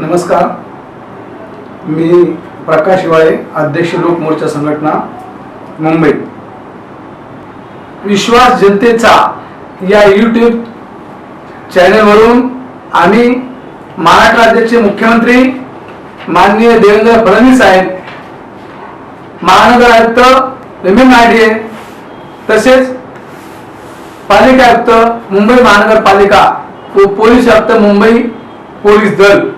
नमस्कार, मी प्रकाश हिवाळे, अध्यक्ष लोक मोर्चा संघटना मुंबई। विश्वास जनतेचा या यूट्यूब चॅनलवरून आम्ही महाराष्ट्र राज्याचे मुख्यमंत्री माननीय देवेंद्र फडणवीस साहेब, महानगर आयुक्त MMRDA तसेच पालिका आयुक्त मुंबई महानगरपालिका व पोलीस आयुक्त मुंबई पोलीस दल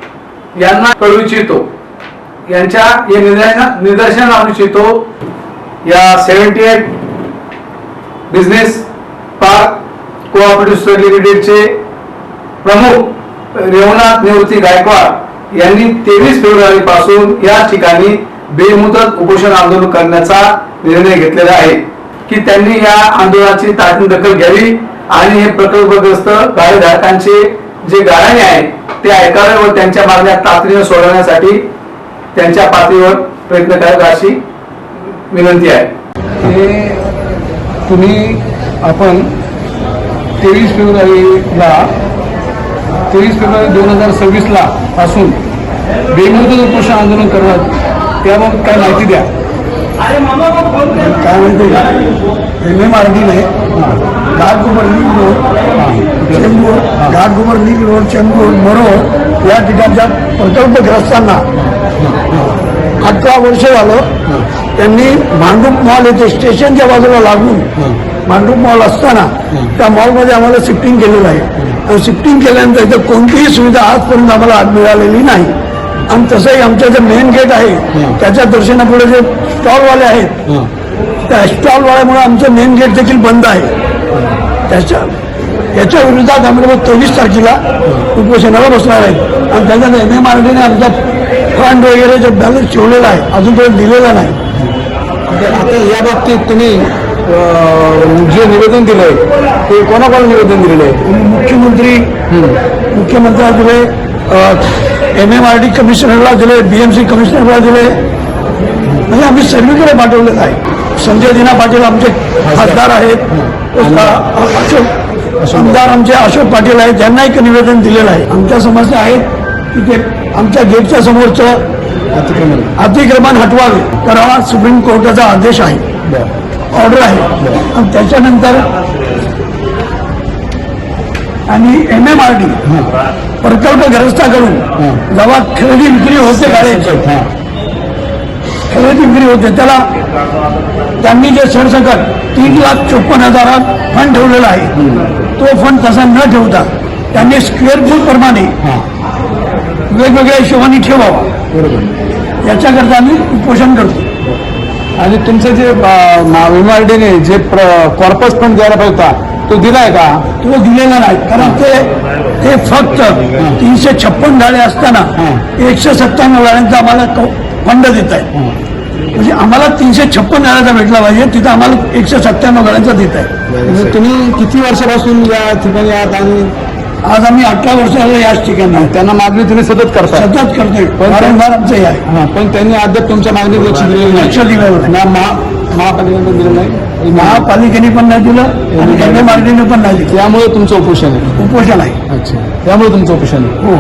यांना कळवू इच्छितो। यांच्या हे निदर्शन आणू इच्छितो। या 78 बिझनेस पार्क कोऑपरेटिव्ह सोसायटी लिमिटेडचे प्रमुख रेवनाथ निवृत्ती गायकवाड यांनी 23 फेब्रुवारी पासून या ठिकाणी बेमुदत उपोषण आंदोलन करण्याचा निर्णय घेतलेला आहे की त्यांनी या आंदोलनाची तातडीने दखल घ्यावी आणि हे प्रकल्पग्रस्त गाळेधारकांचे जे गाळणे आहे ते ऐकावे व त्यांच्या मागण्या तातडीने सोडवण्यासाठी त्यांच्या पातळीवर प्रयत्न करावे अशी विनंती आहे। हे तुम्ही आपण 23 फेब्रुवारी 2026 ला पासून बेमुदत उपोषण आंदोलन करणार, त्याबाबत काय माहिती द्या। काय म्हणते MMRDA Ghatkopar link road Chembur, Ghatkopar link road Chembur Marol या ठिकाणच्या प्रकल्पग्रस्तांना 18 वर्ष झालं त्यांनी भांडूप मॉल येथे स्टेशनच्या बाजूला लागून भांडूप मॉल असताना त्या मॉलमध्ये आम्हाला शिफ्टिंग केलेलं आहे आणि शिफ्टिंग केल्यानंतर इथं कोणतीही सुविधा आजपर्यंत आम्हाला मिळालेली नाही। आणि तसंही आमचं जे मेन गेट आहे त्याच्या दर्शनापुढे जे स्टॉलवाले आहेत त्या स्टॉलवाल्यामुळे आमचं मेन गेट देखील बंद आहे। याच्या विरोधात आम्ही 23 तारखेला उपोषणाला बसणार आहे आणि त्याच्यात MMRDA आमचा फंड वगैरे जे बॅलन्स ठेवलेला आहे अजूनपर्यंत दिलेला नाही। आता या बाबतीत तुम्ही जे निवेदन दिलंय ते कोणाकोणाला निवेदन दिलेलं आहे? मुख्यमंत्र्यांना दिले, MMRD कमिशनरला दिले, BMC कमिशनरला दिले, म्हणजे आम्ही सर्वीकडे पाठवलेलं आहे। संजय दिना पाटील आमचे खासदार आहेत, आमदार आमचे अशोक पाटील आहेत, त्यांना एक निवेदन दिलेलं आहे। आमच्या समस्या आहेत की ते आमच्या गेटच्या समोरचं अतिक्रमण हटवावे करावा, सुप्रीम कोर्टाचा आदेश आहे, ऑर्डर आहे। आणि त्याच्यानंतर आणि MMRD प्रकल्पग्रस्ताकडून जेव्हा खरेदी विक्री होते गाड्याची खरेदी विक्री होते त्याला त्यांनी जे सरसकट 3,54,000 फंड ठेवलेला आहे तो फंड तसा न ठेवता त्यांनी स्क्वेअर फूट प्रमाणे वेगवेगळ्या हिशोबाने ठेवावा, याच्याकरता आम्ही उपोषण करतो। आणि तुमचं जे MMRDA जे कॉर्पस फंड द्यायला पाहिजे होता तो दिलाय का? तो दिलेला नाही, कारण ते फक्त 356 गाड्या असताना 197 गाड्यांचा आम्हाला फंड देत आहे। म्हणजे आम्हाला 356 गाड्यांचा भेटला पाहिजे, तिथं आम्हाला 197 गाड्यांचा देत आहे। म्हणजे तुम्ही किती वर्षापासून या ठिकाणी आहात? आणि आज आम्ही 18 वर्ष झालं याच ठिकाणी, त्यांना मागणी तुम्ही सतत करताय? सतत करतोय, वारंवार आमचं हे आहे। पण त्यांनी अद्याप तुमच्या मागणी लक्ष दिलेलं नाही? लक्ष दिलेलं नाही, महापालिकेने दिलं नाही, महापालिकेने पण नाही दिलं आणि MMRDA पण नाही दिलं, त्यामुळे तुमचं उपोषण आहे? उपोषण आहे। अच्छा, त्यामुळे तुमचं उपोषण आहे। हो।